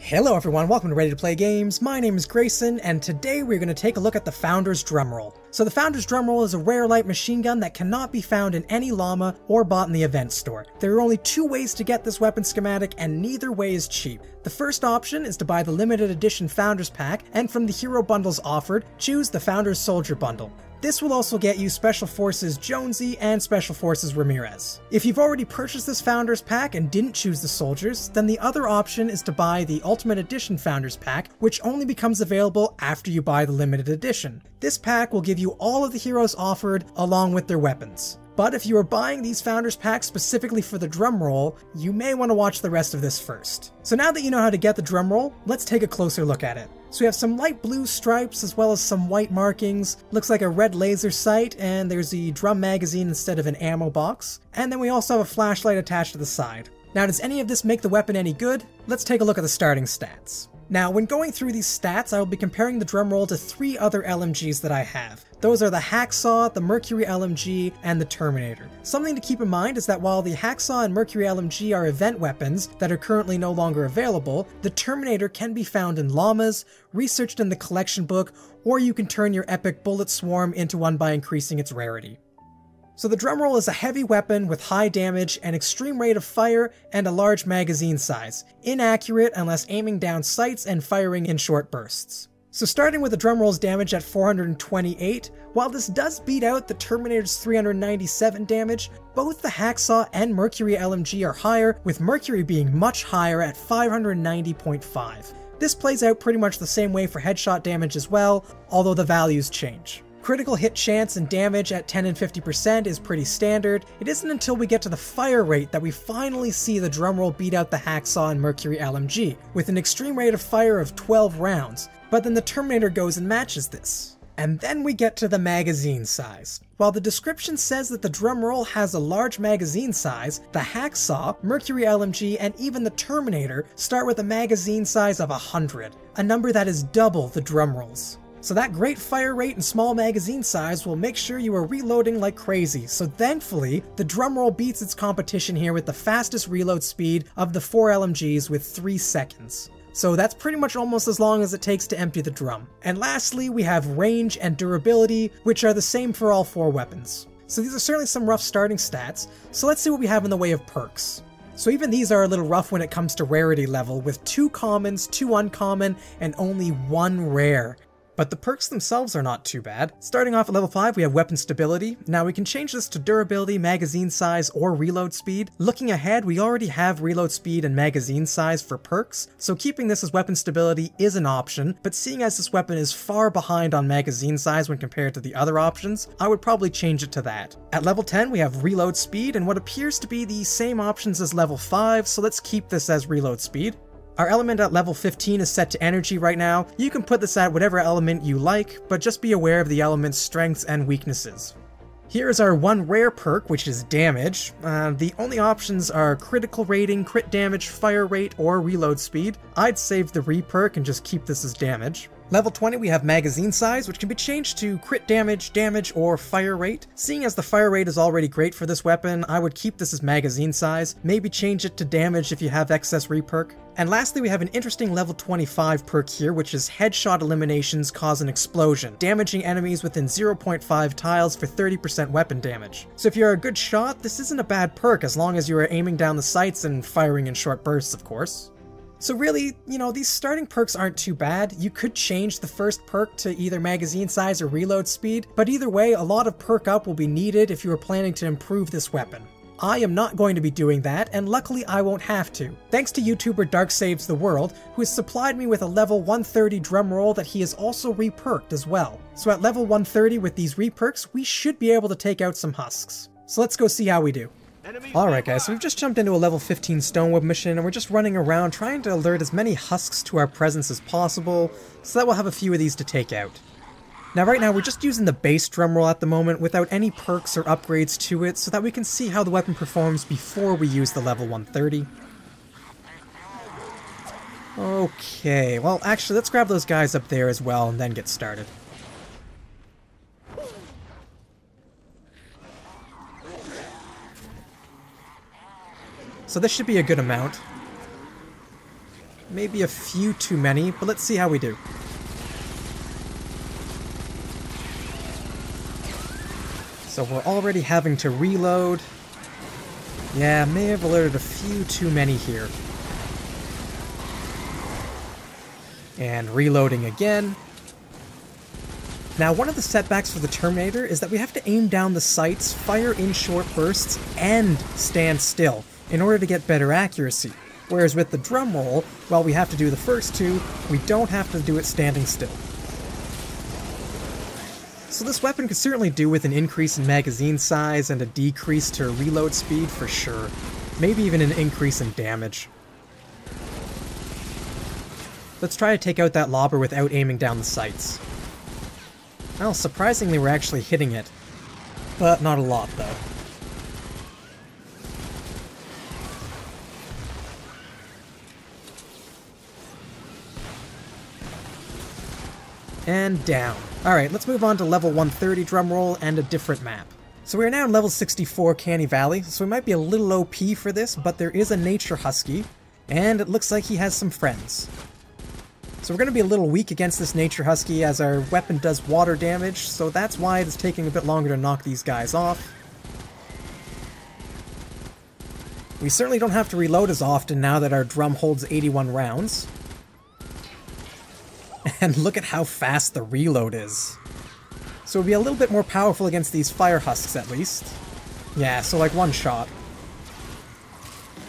Hello everyone, welcome to Ready to Play Games. My name is Grayson, and today we're going to take a look at the Founders Drumroll. So the Founders Drumroll is a rare light machine gun that cannot be found in any llama or bought in the event store. There are only two ways to get this weapon schematic, and neither way is cheap. The first option is to buy the limited edition Founders Pack, and from the hero bundles offered, choose the Founders Soldier Bundle. This will also get you Special Forces Jonesy and Special Forces Ramirez. If you've already purchased this Founders Pack and didn't choose the soldiers, then the other option is to buy the Ultimate Edition Founders Pack, which only becomes available after you buy the limited edition. This pack will give you all of the heroes offered along with their weapons. But if you are buying these Founders Packs specifically for the Drumroll, you may want to watch the rest of this first. So now that you know how to get the Drumroll, let's take a closer look at it. So we have some light blue stripes as well as some white markings, looks like a red laser sight, and there's the drum magazine instead of an ammo box, and then we also have a flashlight attached to the side. Now, does any of this make the weapon any good? Let's take a look at the starting stats. Now, when going through these stats, I will be comparing the Drumroll to three other LMGs that I have. Those are the Hacksaw, the Mercury LMG, and the Terminator. Something to keep in mind is that while the Hacksaw and Mercury LMG are event weapons that are currently no longer available, the Terminator can be found in llamas, researched in the collection book, or you can turn your epic bullet swarm into one by increasing its rarity. So the Drumroll is a heavy weapon with high damage, an extreme rate of fire, and a large magazine size. Inaccurate unless aiming down sights and firing in short bursts. So starting with the Drumroll's damage at 428, while this does beat out the Terminator's 397 damage, both the Hacksaw and Mercury LMG are higher, with Mercury being much higher at 590.5. This plays out pretty much the same way for headshot damage as well, although the values change. Critical hit chance and damage at 10 and 50% is pretty standard. It isn't until we get to the fire rate that we finally see the Drumroll beat out the Hacksaw and Mercury LMG, with an extreme rate of fire of 12 rounds, but then the Terminator goes and matches this. And then we get to the magazine size. While the description says that the Drumroll has a large magazine size, the Hacksaw, Mercury LMG, and even the Terminator start with a magazine size of 100, a number that is double the Drumroll's. So that great fire rate and small magazine size will make sure you are reloading like crazy, so thankfully, the Drumroll beats its competition here with the fastest reload speed of the 4 LMGs with 3 seconds. So that's pretty much almost as long as it takes to empty the drum. And lastly, we have range and durability, which are the same for all 4 weapons. So these are certainly some rough starting stats, so let's see what we have in the way of perks. So even these are a little rough when it comes to rarity level, with 2 commons, 2 uncommon, and only 1 rare. But the perks themselves are not too bad. Starting off at level 5, we have weapon stability. Now we can change this to durability, magazine size, or reload speed. Looking ahead, we already have reload speed and magazine size for perks, so keeping this as weapon stability is an option, but seeing as this weapon is far behind on magazine size when compared to the other options, I would probably change it to that. At level 10, we have reload speed and what appears to be the same options as level 5, so let's keep this as reload speed. Our element at level 15 is set to energy right now. You can put this at whatever element you like, but just be aware of the element's strengths and weaknesses. Here is our one rare perk, which is damage. The only options are critical rating, crit damage, fire rate, or reload speed. I'd save the Re-Perk and just keep this as damage. Level 20 we have magazine size, which can be changed to crit damage, damage, or fire rate. Seeing as the fire rate is already great for this weapon, I would keep this as magazine size, maybe change it to damage if you have excess Re-Perk. And lastly, we have an interesting level 25 perk here, which is headshot eliminations cause an explosion, damaging enemies within 0.5 tiles for 30% weapon damage. So if you're a good shot, this isn't a bad perk as long as you are aiming down the sights and firing in short bursts, of course. So really, these starting perks aren't too bad. You could change the first perk to either magazine size or reload speed, but either way, a lot of perk up will be needed if you are planning to improve this weapon. I am not going to be doing that, and luckily I won't have to, thanks to YouTuber DarkSavestheWorld, who has supplied me with a level 130 Drumroll that he has also re-perked as well. So at level 130 with these re-perks, we should be able to take out some husks. So let's go see how we do. Alright guys, so we've just jumped into a level 15 Stoneweb mission, and we're just running around trying to alert as many husks to our presence as possible, so that we'll have a few of these to take out. Now right now we're just using the base Drumroll at the moment without any perks or upgrades to it, so that we can see how the weapon performs before we use the level 130. Okay, well actually let's grab those guys up there as well and then get started. So this should be a good amount. Maybe a few too many, but let's see how we do. So we're already having to reload. Yeah, may have alerted a few too many here. And reloading again. Now, one of the setbacks for the Terminator is that we have to aim down the sights, fire in short bursts, and stand still in order to get better accuracy. Whereas with the Drumroll, while we have to do the first two, we don't have to do it standing still. So this weapon could certainly do with an increase in magazine size and a decrease to reload speed for sure. Maybe even an increase in damage. Let's try to take out that lobber without aiming down the sights. Well, surprisingly we're actually hitting it. But not a lot, though. And down. Alright, let's move on to level 130 Drumroll and a different map. So we're now in level 64 Uncanny Valley, so we might be a little OP for this, but there is a nature husky, and it looks like he has some friends. So we're going to be a little weak against this nature husky as our weapon does water damage, so that's why it's taking a bit longer to knock these guys off. We certainly don't have to reload as often now that our drum holds 81 rounds. And look at how fast the reload is. So we'll be a little bit more powerful against these fire husks at least. Yeah, so like one shot.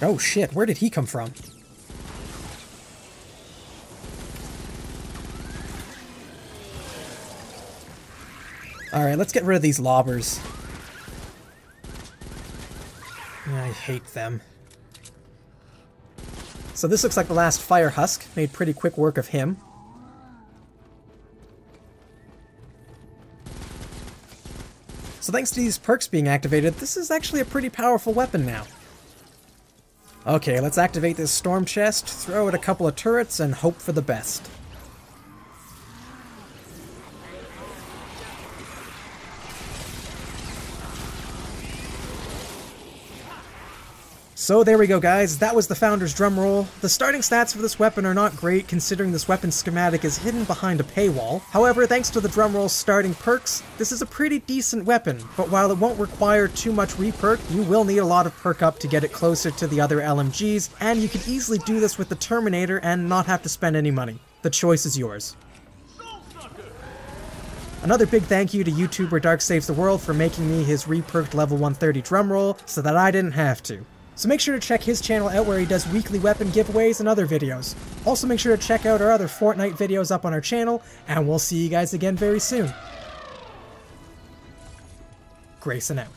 Oh shit, where did he come from? Alright, let's get rid of these lobbers. I hate them. So this looks like the last fire husk. Made pretty quick work of him. So thanks to these perks being activated, this is actually a pretty powerful weapon now. Okay, let's activate this storm chest, throw it a couple of turrets, and hope for the best. So there we go, guys, that was the Founders Drumroll. The starting stats for this weapon are not great considering this weapon's schematic is hidden behind a paywall. However, thanks to the Drumroll's starting perks, this is a pretty decent weapon, but while it won't require too much re-perk, you will need a lot of perk up to get it closer to the other LMGs, and you could easily do this with the Terminator and not have to spend any money. The choice is yours. Another big thank you to YouTuber DarkSavestheWorld for making me his re-perked level 130 Drumroll so that I didn't have to. So make sure to check his channel out where he does weekly weapon giveaways and other videos. Also make sure to check out our other Fortnite videos up on our channel, and we'll see you guys again very soon. Grayson out.